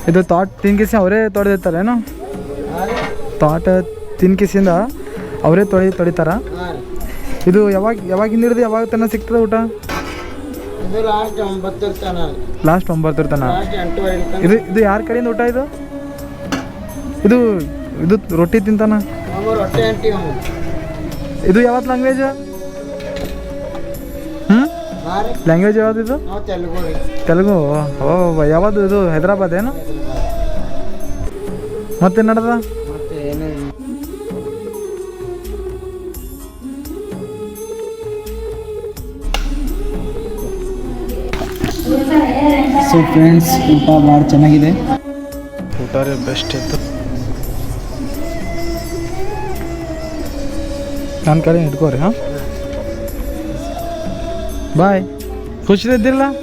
ಇದು ತೋಟ ತಿನ್ಕಿಸಿ ಅವರೇ ತೊಳೆದಿರ್ತಾರೇನು? ತೋಟ ತಿನ್ಕಿಸಿಂದ ಅವರೇ ತೊಳಿತಾರ? ಇದು ಯಾವಾಗಿಂದ ಹಿಡಿದು ಯಾವಾಗ ತನಕ ಸಿಗ್ತದೆ ಊಟ? ಲಾಸ್ಟ್ 9 ತನಕ. ಇದು ಯಾರ ಕಡೆಯಿಂದ ಊಟ? ಇದು ರೊಟ್ಟಿ ತಿಂತಾನ? ಇದು ಯಾವತ್ತು ಲ್ಯಾಂಗ್ವೇಜ್? ಲ್ಯಾಂಗ್ವೇಜ್ ಯಾವ್ದು ಇದು? ತೆಲುಗು. ಓ ಯಾವುದು ಇದು? ಹೈದ್ರಾಬಾದ್ ಏನು? ಮತ್ತೆ ನಡ್ದ? ಸೊ ಫ್ರೆಂಡ್ಸ್, ಊಟ ಭಾಳ ಚೆನ್ನಾಗಿದೆ. ಊಟ ರೀ ಬೆಸ್ಟ್ ಇತ್ತು. ನನ್ನ ಕಡೆ ಇಟ್ಕೋರಿ. ಹಾಂ ಬಾಯ್. ಖುಷಿದಿದ್ದಿಲ್ಲ?